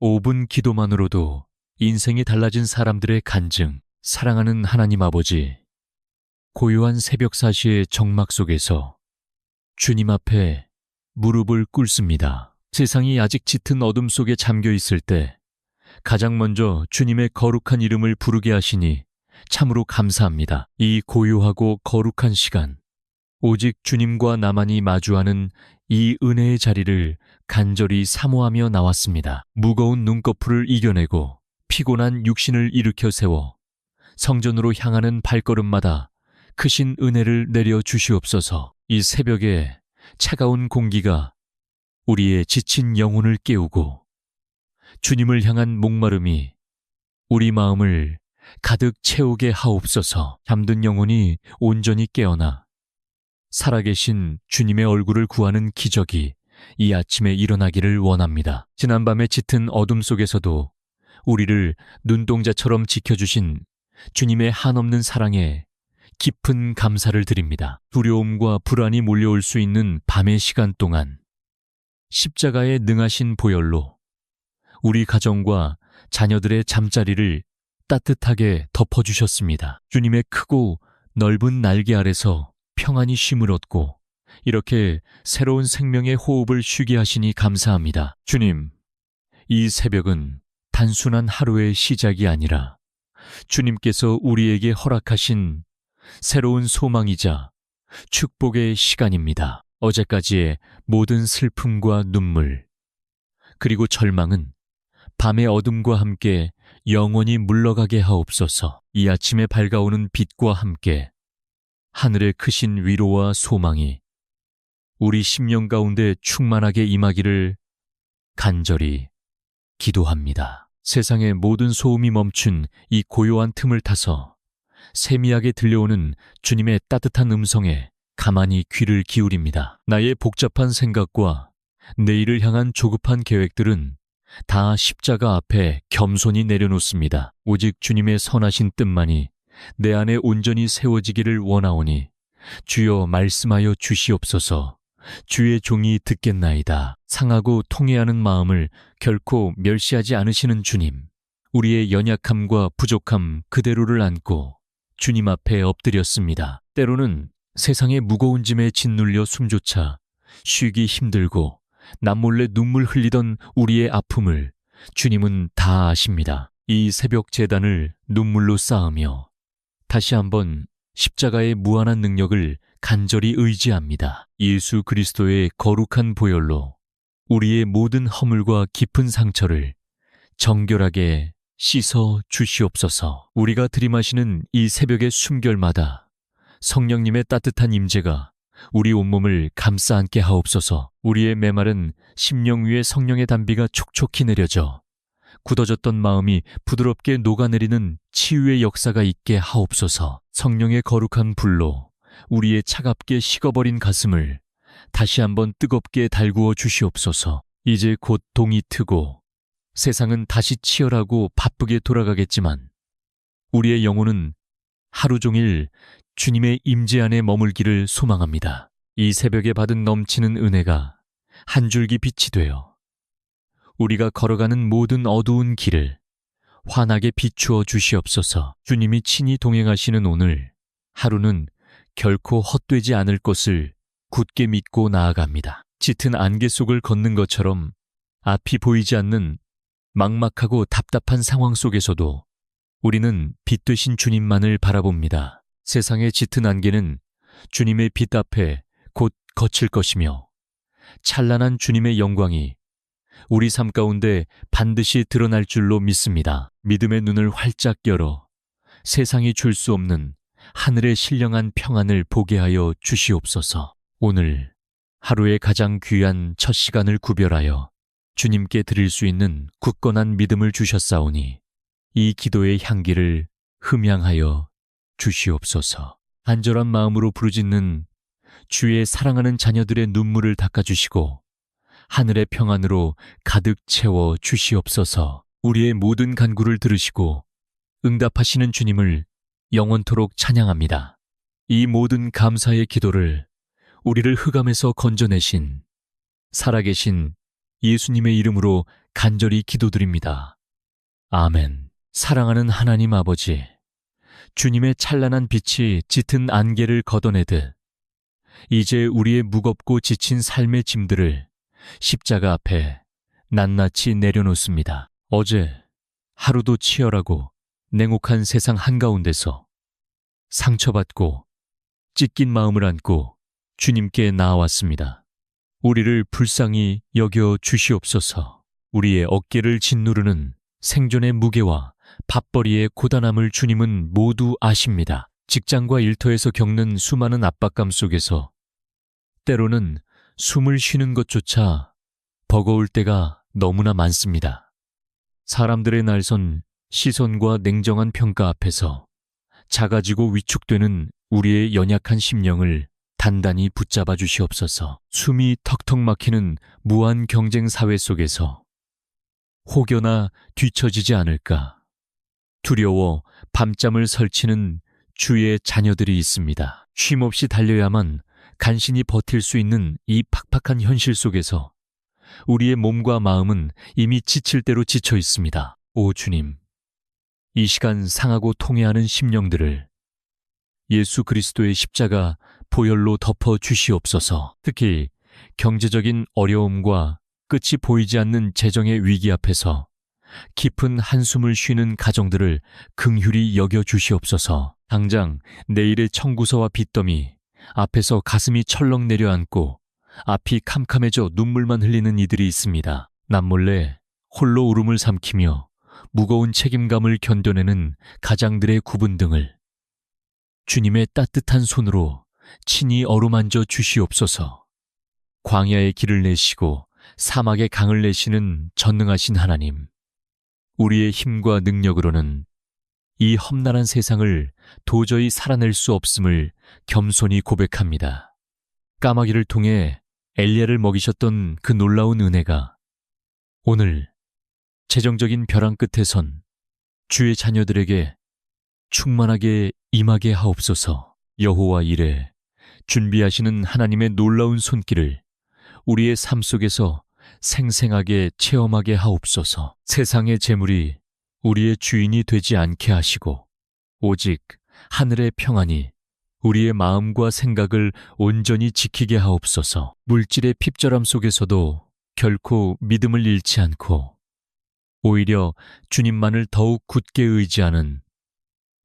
5분 기도만으로도 인생이 달라진 사람들의 간증. 사랑하는 하나님 아버지, 고요한 새벽 4시의 정막 속에서 주님 앞에 무릎을 꿇습니다. 세상이 아직 짙은 어둠 속에 잠겨 있을 때 가장 먼저 주님의 거룩한 이름을 부르게 하시니 참으로 감사합니다. 이 고요하고 거룩한 시간, 오직 주님과 나만이 마주하는 이 은혜의 자리를 간절히 사모하며 나왔습니다. 무거운 눈꺼풀을 이겨내고 피곤한 육신을 일으켜 세워 성전으로 향하는 발걸음마다 크신 은혜를 내려 주시옵소서. 이 새벽에 차가운 공기가 우리의 지친 영혼을 깨우고 주님을 향한 목마름이 우리 마음을 가득 채우게 하옵소서. 잠든 영혼이 온전히 깨어나 살아계신 주님의 얼굴을 구하는 기적이 이 아침에 일어나기를 원합니다. 지난밤의 짙은 어둠 속에서도 우리를 눈동자처럼 지켜주신 주님의 한없는 사랑에 깊은 감사를 드립니다. 두려움과 불안이 몰려올 수 있는 밤의 시간 동안 십자가의 능하신 보혈로 우리 가정과 자녀들의 잠자리를 따뜻하게 덮어주셨습니다. 주님의 크고 넓은 날개 아래서 평안히 쉼을 얻고 이렇게 새로운 생명의 호흡을 쉬게 하시니 감사합니다. 주님, 이 새벽은 단순한 하루의 시작이 아니라 주님께서 우리에게 허락하신 새로운 소망이자 축복의 시간입니다. 어제까지의 모든 슬픔과 눈물, 그리고 절망은 밤의 어둠과 함께 영원히 물러가게 하옵소서. 이 아침에 밝아오는 빛과 함께 하늘의 크신 위로와 소망이 우리 심령 가운데 충만하게 임하기를 간절히 기도합니다. 세상의 모든 소음이 멈춘 이 고요한 틈을 타서 세미하게 들려오는 주님의 따뜻한 음성에 가만히 귀를 기울입니다. 나의 복잡한 생각과 내일을 향한 조급한 계획들은 다 십자가 앞에 겸손히 내려놓습니다. 오직 주님의 선하신 뜻만이 내 안에 온전히 세워지기를 원하오니 주여 말씀하여 주시옵소서. 주의 종이 듣겠나이다. 상하고 통회하는 마음을 결코 멸시하지 않으시는 주님, 우리의 연약함과 부족함 그대로를 안고 주님 앞에 엎드렸습니다. 때로는 세상의 무거운 짐에 짓눌려 숨조차 쉬기 힘들고 남몰래 눈물 흘리던 우리의 아픔을 주님은 다 아십니다. 이 새벽 제단을 눈물로 쌓으며 다시 한번 십자가의 무한한 능력을 간절히 의지합니다. 예수 그리스도의 거룩한 보혈로 우리의 모든 허물과 깊은 상처를 정결하게 씻어 주시옵소서. 우리가 들이마시는 이 새벽의 숨결마다 성령님의 따뜻한 임재가 우리 온몸을 감싸 안게 하옵소서. 우리의 메마른 심령 위에 성령의 단비가 촉촉히 내려져 굳어졌던 마음이 부드럽게 녹아내리는 치유의 역사가 있게 하옵소서. 성령의 거룩한 불로 우리의 차갑게 식어버린 가슴을 다시 한번 뜨겁게 달구어 주시옵소서. 이제 곧 동이 트고 세상은 다시 치열하고 바쁘게 돌아가겠지만 우리의 영혼은 하루 종일 주님의 임재 안에 머물기를 소망합니다. 이 새벽에 받은 넘치는 은혜가 한 줄기 빛이 되어 우리가 걸어가는 모든 어두운 길을 환하게 비추어 주시옵소서. 주님이 친히 동행하시는 오늘 하루는 결코 헛되지 않을 것을 굳게 믿고 나아갑니다. 짙은 안개 속을 걷는 것처럼 앞이 보이지 않는 막막하고 답답한 상황 속에서도 우리는 빛 되신 주님만을 바라봅니다. 세상의 짙은 안개는 주님의 빛 앞에 곧 거칠 것이며 찬란한 주님의 영광이 우리 삶 가운데 반드시 드러날 줄로 믿습니다. 믿음의 눈을 활짝 열어 세상이 줄 수 없는 하늘의 신령한 평안을 보게 하여 주시옵소서. 오늘 하루의 가장 귀한 첫 시간을 구별하여 주님께 드릴 수 있는 굳건한 믿음을 주셨사오니 이 기도의 향기를 흠양하여 주시옵소서. 간절한 마음으로 부르짖는 주의 사랑하는 자녀들의 눈물을 닦아주시고 하늘의 평안으로 가득 채워 주시옵소서. 우리의 모든 간구를 들으시고 응답하시는 주님을 영원토록 찬양합니다. 이 모든 감사의 기도를 우리를 흑암에서 건져내신 살아계신 예수님의 이름으로 간절히 기도드립니다. 아멘. 사랑하는 하나님 아버지, 주님의 찬란한 빛이 짙은 안개를 걷어내듯 이제 우리의 무겁고 지친 삶의 짐들을 십자가 앞에 낱낱이 내려놓습니다. 어제 하루도 치열하고 냉혹한 세상 한가운데서 상처받고 찢긴 마음을 안고 주님께 나아왔습니다. 우리를 불쌍히 여겨 주시옵소서. 우리의 어깨를 짓누르는 생존의 무게와 밥벌이의 고단함을 주님은 모두 아십니다. 직장과 일터에서 겪는 수많은 압박감 속에서 때로는 숨을 쉬는 것조차 버거울 때가 너무나 많습니다. 사람들의 날선 시선과 냉정한 평가 앞에서 작아지고 위축되는 우리의 연약한 심령을 단단히 붙잡아 주시옵소서. 숨이 턱턱 막히는 무한 경쟁 사회 속에서 혹여나 뒤처지지 않을까 두려워 밤잠을 설치는 주의 자녀들이 있습니다. 쉼없이 달려야만 간신히 버틸 수 있는 이 팍팍한 현실 속에서 우리의 몸과 마음은 이미 지칠 대로 지쳐 있습니다. 오 주님, 이 시간 상하고 통해하는 심령들을 예수 그리스도의 십자가 보혈로 덮어 주시옵소서. 특히 경제적인 어려움과 끝이 보이지 않는 재정의 위기 앞에서 깊은 한숨을 쉬는 가정들을 긍휼히 여겨 주시옵소서. 당장 내일의 청구서와 빚더미 앞에서 가슴이 철렁 내려앉고 앞이 캄캄해져 눈물만 흘리는 이들이 있습니다. 남몰래 홀로 울음을 삼키며 무거운 책임감을 견뎌내는 가장들의 구분 등을 주님의 따뜻한 손으로 친히 어루만져 주시옵소서. 광야의 길을 내시고 사막의 강을 내시는 전능하신 하나님, 우리의 힘과 능력으로는 이 험난한 세상을 도저히 살아낼 수 없음을 겸손히 고백합니다. 까마귀를 통해 엘리야를 먹이셨던 그 놀라운 은혜가 오늘 재정적인 벼랑 끝에선 주의 자녀들에게 충만하게 임하게 하옵소서. 여호와 이레, 준비하시는 하나님의 놀라운 손길을 우리의 삶 속에서 생생하게 체험하게 하옵소서. 세상의 재물이 우리의 주인이 되지 않게 하시고 오직 하늘의 평안이 우리의 마음과 생각을 온전히 지키게 하옵소서. 물질의 핍절함 속에서도 결코 믿음을 잃지 않고 오히려 주님만을 더욱 굳게 의지하는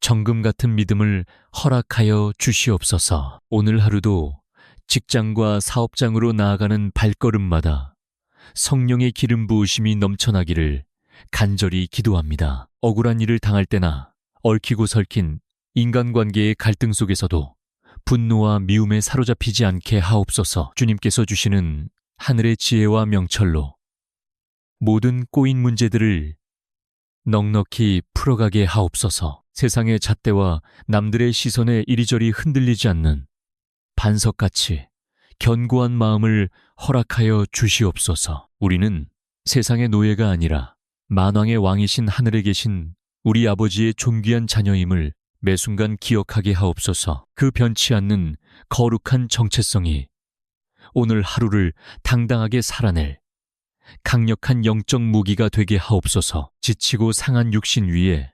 정금 같은 믿음을 허락하여 주시옵소서. 오늘 하루도 직장과 사업장으로 나아가는 발걸음마다 성령의 기름 부으심이 넘쳐나기를 간절히 기도합니다. 억울한 일을 당할 때나 얽히고 설킨 인간관계의 갈등 속에서도 분노와 미움에 사로잡히지 않게 하옵소서. 주님께서 주시는 하늘의 지혜와 명철로 모든 꼬인 문제들을 넉넉히 풀어가게 하옵소서. 세상의 잣대와 남들의 시선에 이리저리 흔들리지 않는 반석같이 견고한 마음을 허락하여 주시옵소서. 우리는 세상의 노예가 아니라 만왕의 왕이신 하늘에 계신 우리 아버지의 존귀한 자녀임을 매순간 기억하게 하옵소서. 그 변치 않는 거룩한 정체성이 오늘 하루를 당당하게 살아낼 강력한 영적 무기가 되게 하옵소서. 지치고 상한 육신 위에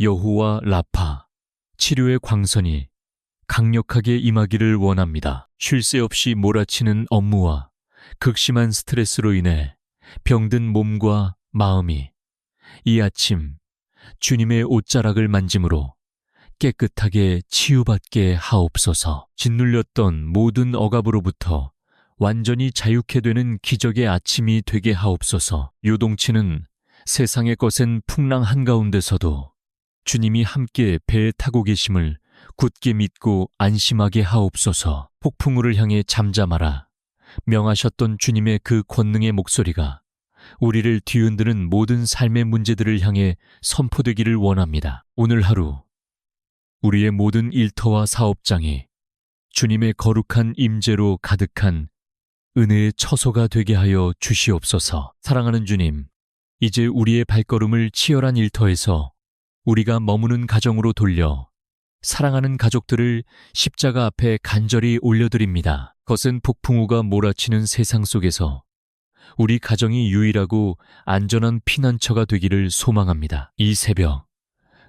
여호와 라파, 치료의 광선이 강력하게 임하기를 원합니다. 쉴 새 없이 몰아치는 업무와 극심한 스트레스로 인해 병든 몸과 마음이 이 아침 주님의 옷자락을 만짐으로 깨끗하게 치유받게 하옵소서. 짓눌렸던 모든 억압으로부터 완전히 자유케 되는 기적의 아침이 되게 하옵소서. 요동치는 세상의 것엔 풍랑 한가운데서도 주님이 함께 배에 타고 계심을 굳게 믿고 안심하게 하옵소서. 폭풍우를 향해 잠잠하라 명하셨던 주님의 그 권능의 목소리가 우리를 뒤흔드는 모든 삶의 문제들을 향해 선포되기를 원합니다. 오늘 하루 우리의 모든 일터와 사업장이 주님의 거룩한 임재로 가득한 은혜의 처소가 되게 하여 주시옵소서. 사랑하는 주님, 이제 우리의 발걸음을 치열한 일터에서 우리가 머무는 가정으로 돌려 사랑하는 가족들을 십자가 앞에 간절히 올려드립니다. 거센 폭풍우가 몰아치는 세상 속에서 우리 가정이 유일하고 안전한 피난처가 되기를 소망합니다. 이 새벽,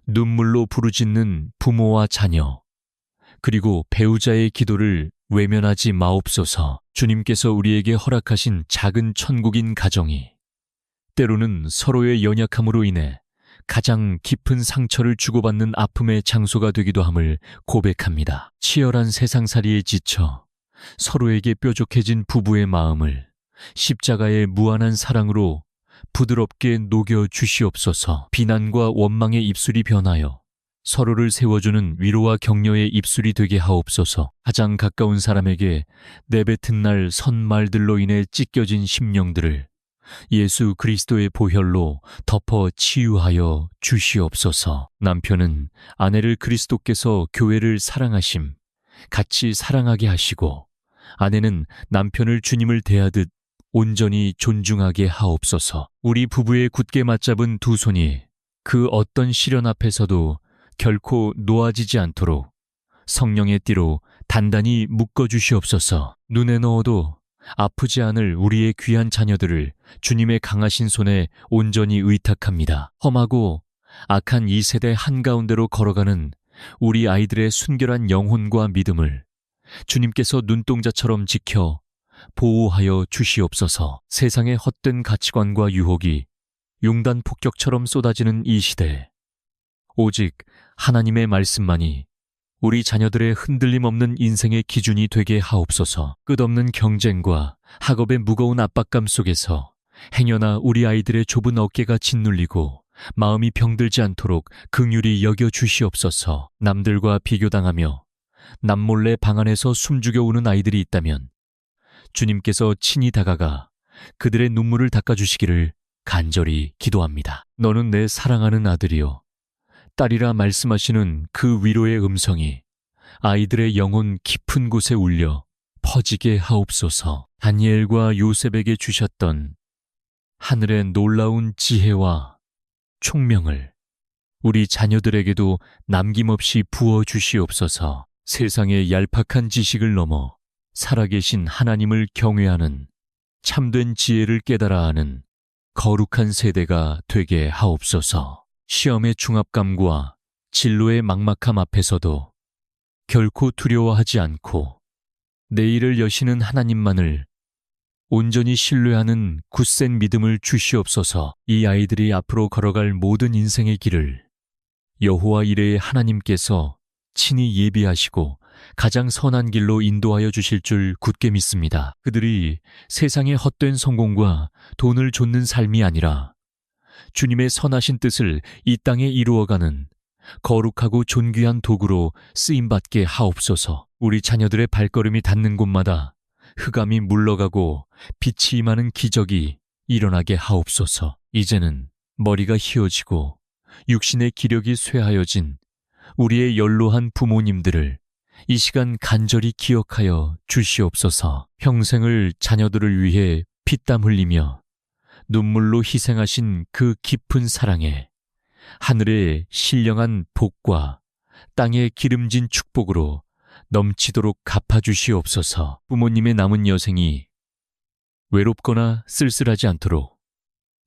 눈물로 부르짖는 부모와 자녀, 그리고 배우자의 기도를 외면하지 마옵소서. 주님께서 우리에게 허락하신 작은 천국인 가정이 때로는 서로의 연약함으로 인해 가장 깊은 상처를 주고받는 아픔의 장소가 되기도 함을 고백합니다. 치열한 세상살이에 지쳐 서로에게 뾰족해진 부부의 마음을 십자가의 무한한 사랑으로 부드럽게 녹여 주시옵소서. 비난과 원망의 입술이 변하여 서로를 세워주는 위로와 격려의 입술이 되게 하옵소서. 가장 가까운 사람에게 내뱉은 날 선말들로 인해 찢겨진 심령들을 예수 그리스도의 보혈로 덮어 치유하여 주시옵소서. 남편은 아내를 그리스도께서 교회를 사랑하심 같이 사랑하게 하시고, 아내는 남편을 주님을 대하듯 온전히 존중하게 하옵소서. 우리 부부의 굳게 맞잡은 두 손이 그 어떤 시련 앞에서도 결코 놓아지지 않도록 성령의 띠로 단단히 묶어주시옵소서. 눈에 넣어도 아프지 않을 우리의 귀한 자녀들을 주님의 강하신 손에 온전히 의탁합니다. 험하고 악한 이 세대 한가운데로 걸어가는 우리 아이들의 순결한 영혼과 믿음을 주님께서 눈동자처럼 지켜 보호하여 주시옵소서. 세상의 헛된 가치관과 유혹이 용단 폭격처럼 쏟아지는 이 시대에 오직 하나님의 말씀만이 우리 자녀들의 흔들림 없는 인생의 기준이 되게 하옵소서. 끝없는 경쟁과 학업의 무거운 압박감 속에서 행여나 우리 아이들의 좁은 어깨가 짓눌리고 마음이 병들지 않도록 긍휼히 여겨 주시옵소서. 남들과 비교당하며 남몰래 방 안에서 숨죽여 우는 아이들이 있다면 주님께서 친히 다가가 그들의 눈물을 닦아주시기를 간절히 기도합니다. 너는 내 사랑하는 아들이요 딸이라 말씀하시는 그 위로의 음성이 아이들의 영혼 깊은 곳에 울려 퍼지게 하옵소서. 다니엘과 요셉에게 주셨던 하늘의 놀라운 지혜와 총명을 우리 자녀들에게도 남김없이 부어 주시옵소서. 세상의 얄팍한 지식을 넘어 살아계신 하나님을 경외하는 참된 지혜를 깨달아 하는 거룩한 세대가 되게 하옵소서. 시험의 중압감과 진로의 막막함 앞에서도 결코 두려워하지 않고 내일을 여시는 하나님만을 온전히 신뢰하는 굳센 믿음을 주시옵소서. 이 아이들이 앞으로 걸어갈 모든 인생의 길을 여호와 이레의 하나님께서 친히 예비하시고 가장 선한 길로 인도하여 주실 줄 굳게 믿습니다. 그들이 세상의 헛된 성공과 돈을 좇는 삶이 아니라 주님의 선하신 뜻을 이 땅에 이루어가는 거룩하고 존귀한 도구로 쓰임받게 하옵소서. 우리 자녀들의 발걸음이 닿는 곳마다 흑암이 물러가고 빛이 임하는 기적이 일어나게 하옵소서. 이제는 머리가 희어지고 육신의 기력이 쇠하여진 우리의 연로한 부모님들을 이 시간 간절히 기억하여 주시옵소서. 평생을 자녀들을 위해 피땀 흘리며 눈물로 희생하신 그 깊은 사랑에 하늘의 신령한 복과 땅의 기름진 축복으로 넘치도록 갚아주시옵소서. 부모님의 남은 여생이 외롭거나 쓸쓸하지 않도록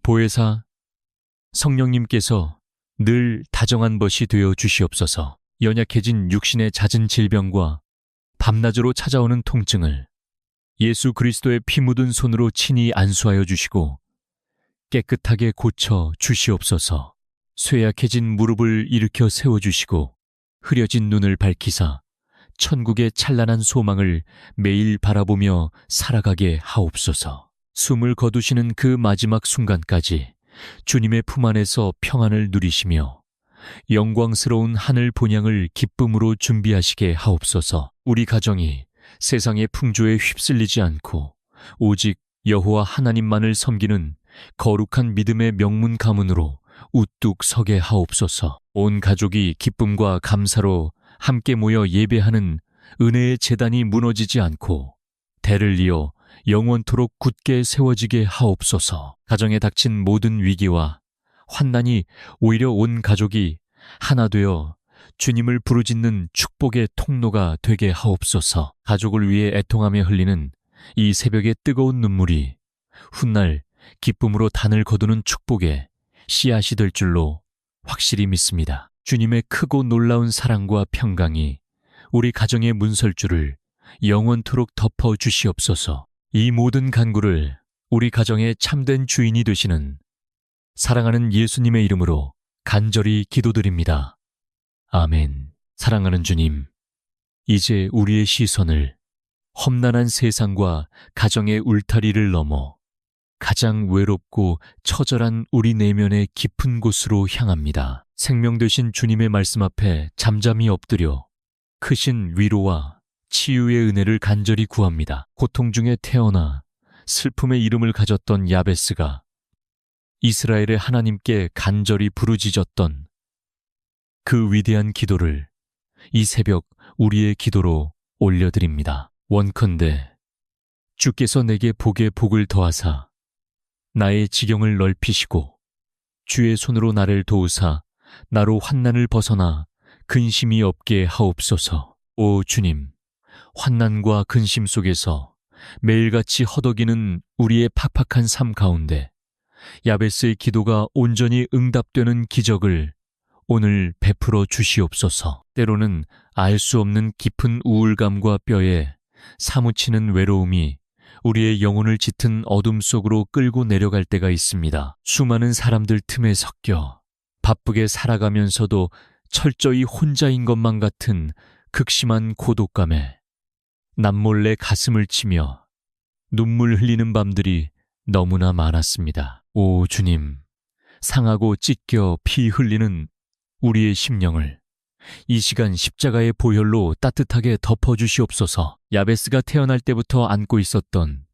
보혜사 성령님께서 늘 다정한 벗이 되어 주시옵소서. 연약해진 육신의 잦은 질병과 밤낮으로 찾아오는 통증을 예수 그리스도의 피 묻은 손으로 친히 안수하여 주시고 깨끗하게 고쳐 주시옵소서. 쇠약해진 무릎을 일으켜 세워주시고 흐려진 눈을 밝히사 천국의 찬란한 소망을 매일 바라보며 살아가게 하옵소서. 숨을 거두시는 그 마지막 순간까지 주님의 품 안에서 평안을 누리시며 영광스러운 하늘 본향을 기쁨으로 준비하시게 하옵소서. 우리 가정이 세상의 풍조에 휩쓸리지 않고 오직 여호와 하나님만을 섬기는 거룩한 믿음의 명문 가문으로 우뚝 서게 하옵소서. 온 가족이 기쁨과 감사로 함께 모여 예배하는 은혜의 제단이 무너지지 않고 대를 이어 영원토록 굳게 세워지게 하옵소서. 가정에 닥친 모든 위기와 환난이 오히려 온 가족이 하나 되어 주님을 부르짖는 축복의 통로가 되게 하옵소서. 가족을 위해 애통하며 흘리는 이 새벽의 뜨거운 눈물이 훗날 기쁨으로 단을 거두는 축복의 씨앗이 될 줄로 확실히 믿습니다. 주님의 크고 놀라운 사랑과 평강이 우리 가정의 문설주를 영원토록 덮어 주시옵소서. 이 모든 간구를 우리 가정의 참된 주인이 되시는 사랑하는 예수님의 이름으로 간절히 기도드립니다. 아멘. 사랑하는 주님, 이제 우리의 시선을 험난한 세상과 가정의 울타리를 넘어 가장 외롭고 처절한 우리 내면의 깊은 곳으로 향합니다. 생명 되신 주님의 말씀 앞에 잠잠히 엎드려 크신 위로와 치유의 은혜를 간절히 구합니다. 고통 중에 태어나 슬픔의 이름을 가졌던 야베스가 이스라엘의 하나님께 간절히 부르짖었던 그 위대한 기도를 이 새벽 우리의 기도로 올려드립니다. 원컨대 주께서 내게 복에 복을 더하사 나의 지경을 넓히시고 주의 손으로 나를 도우사 나로 환난을 벗어나 근심이 없게 하옵소서. 오 주님, 환난과 근심 속에서 매일같이 허덕이는 우리의 팍팍한 삶 가운데 야베스의 기도가 온전히 응답되는 기적을 오늘 베풀어 주시옵소서. 때로는 알 수 없는 깊은 우울감과 뼈에 사무치는 외로움이 우리의 영혼을 짙은 어둠 속으로 끌고 내려갈 때가 있습니다. 수많은 사람들 틈에 섞여 바쁘게 살아가면서도 철저히 혼자인 것만 같은 극심한 고독감에 남몰래 가슴을 치며 눈물 흘리는 밤들이 너무나 많았습니다. 오 주님, 상하고 찢겨 피 흘리는 우리의 심령을 이 시간 십자가의 보혈로 따뜻하게 덮어주시옵소서. 야베스가 태어날 때부터 안고 있었던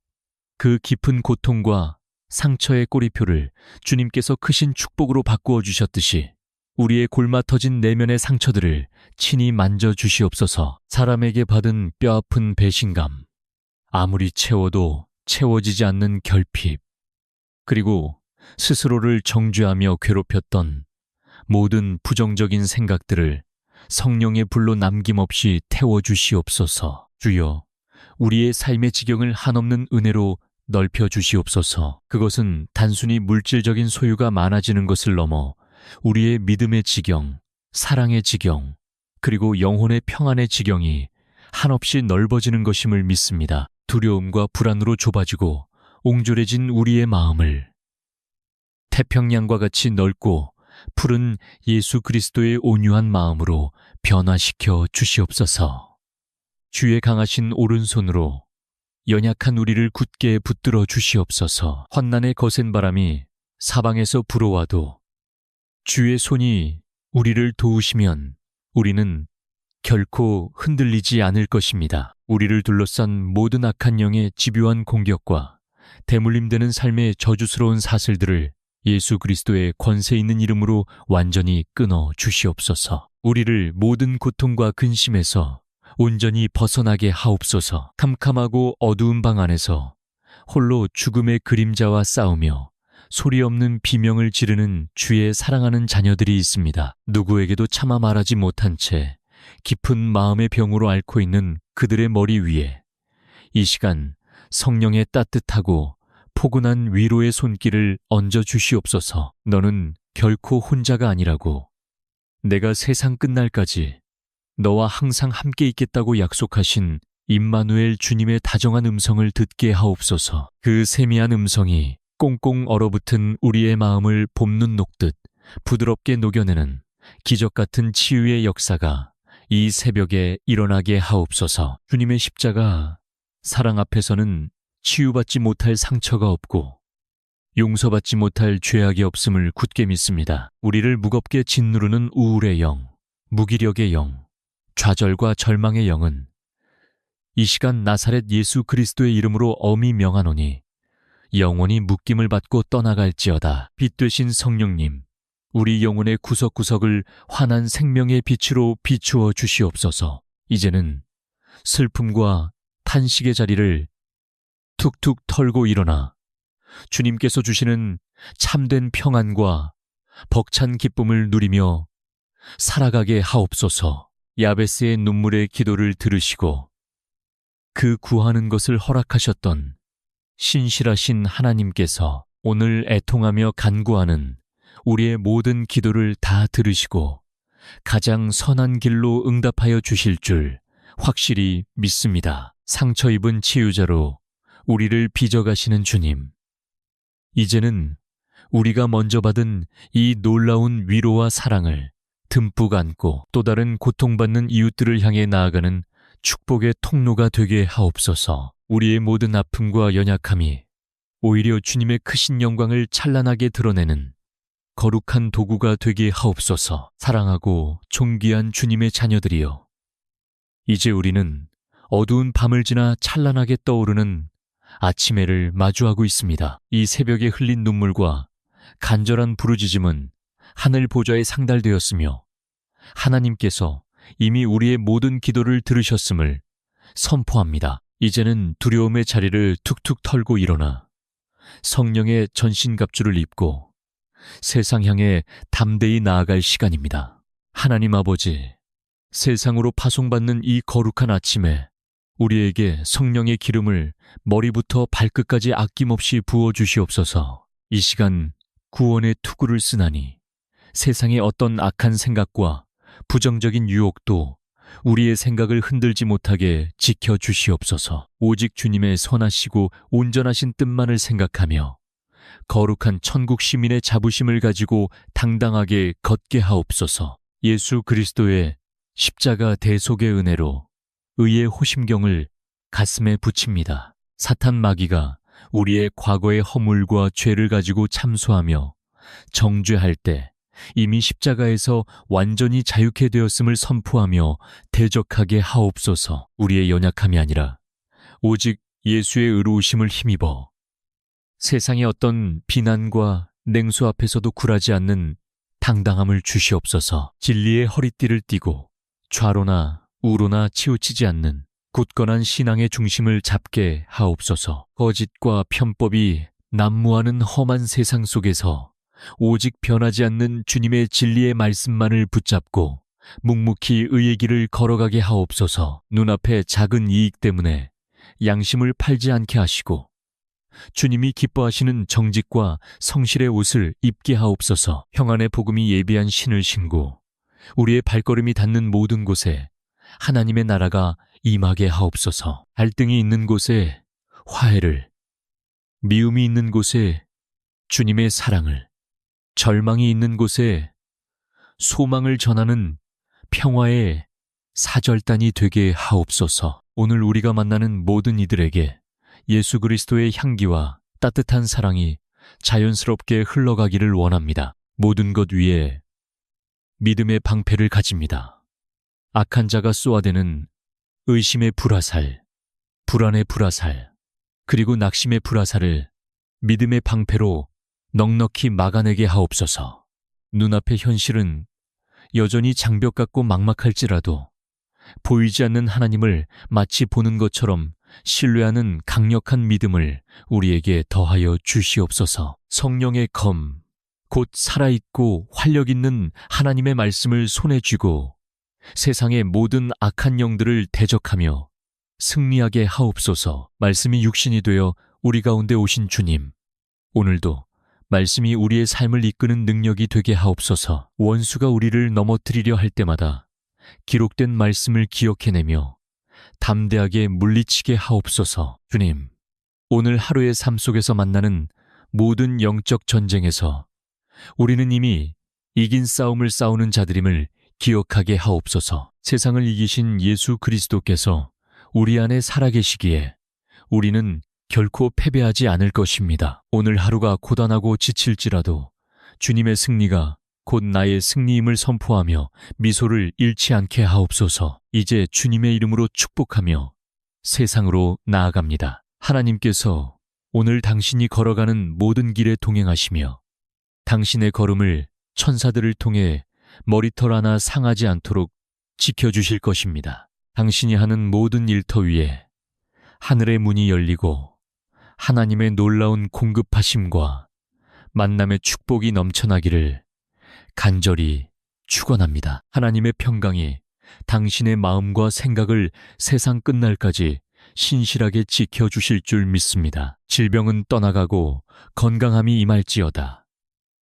그 깊은 고통과 상처의 꼬리표를 주님께서 크신 축복으로 바꾸어 주셨듯이 우리의 골마 터진 내면의 상처들을 친히 만져주시옵소서. 사람에게 받은 뼈아픈 배신감, 아무리 채워도 채워지지 않는 결핍, 그리고 스스로를 정죄하며 괴롭혔던 모든 부정적인 생각들을 성령의 불로 남김없이 태워주시옵소서. 주여, 우리의 삶의 지경을 한없는 은혜로 넓혀주시옵소서. 그것은 단순히 물질적인 소유가 많아지는 것을 넘어 우리의 믿음의 지경, 사랑의 지경, 그리고 영혼의 평안의 지경이 한없이 넓어지는 것임을 믿습니다. 두려움과 불안으로 좁아지고 옹졸해진 우리의 마음을 태평양과 같이 넓고 푸른 예수 그리스도의 온유한 마음으로 변화시켜 주시옵소서. 주의 강하신 오른손으로 연약한 우리를 굳게 붙들어 주시옵소서. 환난의 거센 바람이 사방에서 불어와도 주의 손이 우리를 도우시면 우리는 결코 흔들리지 않을 것입니다. 우리를 둘러싼 모든 악한 영의 집요한 공격과 대물림되는 삶의 저주스러운 사슬들을 예수 그리스도의 권세 있는 이름으로 완전히 끊어 주시옵소서. 우리를 모든 고통과 근심에서 온전히 벗어나게 하옵소서. 캄캄하고 어두운 방 안에서 홀로 죽음의 그림자와 싸우며 소리 없는 비명을 지르는 주의 사랑하는 자녀들이 있습니다. 누구에게도 차마 말하지 못한 채 깊은 마음의 병으로 앓고 있는 그들의 머리 위에 이 시간 성령의 따뜻하고 포근한 위로의 손길을 얹어 주시옵소서. 너는 결코 혼자가 아니라고, 내가 세상 끝날까지 너와 항상 함께 있겠다고 약속하신 임마누엘 주님의 다정한 음성을 듣게 하옵소서. 그 세미한 음성이 꽁꽁 얼어붙은 우리의 마음을 봄눈 녹듯 부드럽게 녹여내는 기적 같은 치유의 역사가 이 새벽에 일어나게 하옵소서. 주님의 십자가 사랑 앞에서는 치유받지 못할 상처가 없고 용서받지 못할 죄악이 없음을 굳게 믿습니다. 우리를 무겁게 짓누르는 우울의 영, 무기력의 영, 좌절과 절망의 영은 이 시간 나사렛 예수 그리스도의 이름으로 엄히 명하노니 영원히 묶임을 받고 떠나갈지어다. 빛 되신 성령님, 우리 영혼의 구석구석을 환한 생명의 빛으로 비추어 주시옵소서. 이제는 슬픔과 탄식의 자리를 툭툭 털고 일어나 주님께서 주시는 참된 평안과 벅찬 기쁨을 누리며 살아가게 하옵소서. 야베스의 눈물의 기도를 들으시고 그 구하는 것을 허락하셨던 신실하신 하나님께서 오늘 애통하며 간구하는 우리의 모든 기도를 다 들으시고 가장 선한 길로 응답하여 주실 줄 확실히 믿습니다. 상처 입은 치유자로 우리를 빚어가시는 주님. 이제는 우리가 먼저 받은 이 놀라운 위로와 사랑을 듬뿍 안고 또 다른 고통받는 이웃들을 향해 나아가는 축복의 통로가 되게 하옵소서. 우리의 모든 아픔과 연약함이 오히려 주님의 크신 영광을 찬란하게 드러내는 거룩한 도구가 되게 하옵소서. 사랑하고 존귀한 주님의 자녀들이여, 이제 우리는 어두운 밤을 지나 찬란하게 떠오르는 아침 해를 마주하고 있습니다. 이 새벽에 흘린 눈물과 간절한 부르짖음은 하늘 보좌에 상달되었으며 하나님께서 이미 우리의 모든 기도를 들으셨음을 선포합니다. 이제는 두려움의 자리를 툭툭 털고 일어나 성령의 전신갑주를 입고 세상 향해 담대히 나아갈 시간입니다. 하나님 아버지, 세상으로 파송받는 이 거룩한 아침에 우리에게 성령의 기름을 머리부터 발끝까지 아낌없이 부어주시옵소서. 이 시간 구원의 투구를 쓰나니 세상의 어떤 악한 생각과 부정적인 유혹도 우리의 생각을 흔들지 못하게 지켜주시옵소서. 오직 주님의 선하시고 온전하신 뜻만을 생각하며 거룩한 천국 시민의 자부심을 가지고 당당하게 걷게 하옵소서. 예수 그리스도의 십자가 대속의 은혜로 의의 호심경을 가슴에 붙입니다. 사탄 마귀가 우리의 과거의 허물과 죄를 가지고 참소하며 정죄할 때 이미 십자가에서 완전히 자유케 되었음을 선포하며 대적하게 하옵소서. 우리의 연약함이 아니라 오직 예수의 의로우심을 힘입어 세상의 어떤 비난과 냉수 앞에서도 굴하지 않는 당당함을 주시옵소서. 진리의 허리띠를 띠고 좌로나 우로나 치우치지 않는 굳건한 신앙의 중심을 잡게 하옵소서. 거짓과 편법이 난무하는 험한 세상 속에서 오직 변하지 않는 주님의 진리의 말씀만을 붙잡고 묵묵히 의의 길을 걸어가게 하옵소서. 눈앞의 작은 이익 때문에 양심을 팔지 않게 하시고 주님이 기뻐하시는 정직과 성실의 옷을 입게 하옵소서. 평안의 복음이 예비한 신을 신고 우리의 발걸음이 닿는 모든 곳에 하나님의 나라가 임하게 하옵소서. 갈등이 있는 곳에 화해를, 미움이 있는 곳에 주님의 사랑을, 절망이 있는 곳에 소망을 전하는 평화의 사절단이 되게 하옵소서. 오늘 우리가 만나는 모든 이들에게 예수 그리스도의 향기와 따뜻한 사랑이 자연스럽게 흘러가기를 원합니다. 모든 것 위에 믿음의 방패를 가집니다. 악한 자가 쏘아대는 의심의 불화살, 불안의 불화살, 그리고 낙심의 불화살을 믿음의 방패로 넉넉히 막아내게 하옵소서. 눈앞의 현실은 여전히 장벽 같고 막막할지라도 보이지 않는 하나님을 마치 보는 것처럼 신뢰하는 강력한 믿음을 우리에게 더하여 주시옵소서. 성령의 검, 곧 살아있고 활력 있는 하나님의 말씀을 손에 쥐고 세상의 모든 악한 영들을 대적하며 승리하게 하옵소서. 말씀이 육신이 되어 우리 가운데 오신 주님, 오늘도 말씀이 우리의 삶을 이끄는 능력이 되게 하옵소서. 원수가 우리를 넘어뜨리려 할 때마다 기록된 말씀을 기억해내며 담대하게 물리치게 하옵소서. 주님, 오늘 하루의 삶 속에서 만나는 모든 영적 전쟁에서 우리는 이미 이긴 싸움을 싸우는 자들임을 기억하게 하옵소서. 세상을 이기신 예수 그리스도께서 우리 안에 살아계시기에 우리는 결코 패배하지 않을 것입니다. 오늘 하루가 고단하고 지칠지라도 주님의 승리가 곧 나의 승리임을 선포하며 미소를 잃지 않게 하옵소서. 이제 주님의 이름으로 축복하며 세상으로 나아갑니다. 하나님께서 오늘 당신이 걸어가는 모든 길에 동행하시며 당신의 걸음을 천사들을 통해 머리털 하나 상하지 않도록 지켜주실 것입니다. 당신이 하는 모든 일터 위에 하늘의 문이 열리고 하나님의 놀라운 공급하심과 만남의 축복이 넘쳐나기를 간절히 축원합니다. 하나님의 평강이 당신의 마음과 생각을 세상 끝날까지 신실하게 지켜주실 줄 믿습니다. 질병은 떠나가고 건강함이 임할지어다.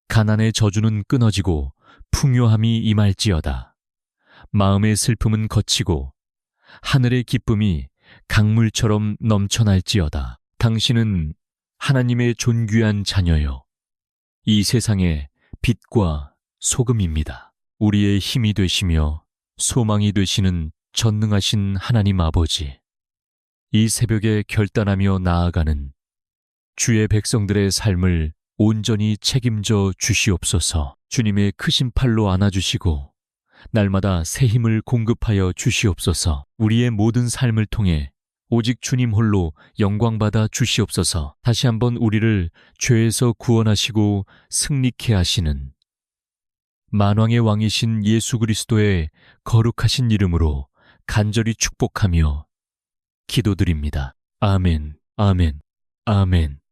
가난의 저주는 끊어지고 풍요함이 임할지어다. 마음의 슬픔은 거치고 하늘의 기쁨이 강물처럼 넘쳐날지어다. 당신은 하나님의 존귀한 자녀요. 이 세상의 빛과 소금입니다. 우리의 힘이 되시며 소망이 되시는 전능하신 하나님 아버지, 이 새벽에 결단하며 나아가는 주의 백성들의 삶을 온전히 책임져 주시옵소서. 주님의 크신 팔로 안아주시고 날마다 새 힘을 공급하여 주시옵소서. 우리의 모든 삶을 통해 오직 주님 홀로 영광받아 주시옵소서. 다시 한번 우리를 죄에서 구원하시고 승리케 하시는 만왕의 왕이신 예수 그리스도의 거룩하신 이름으로 간절히 축복하며 기도드립니다. 아멘, 아멘, 아멘.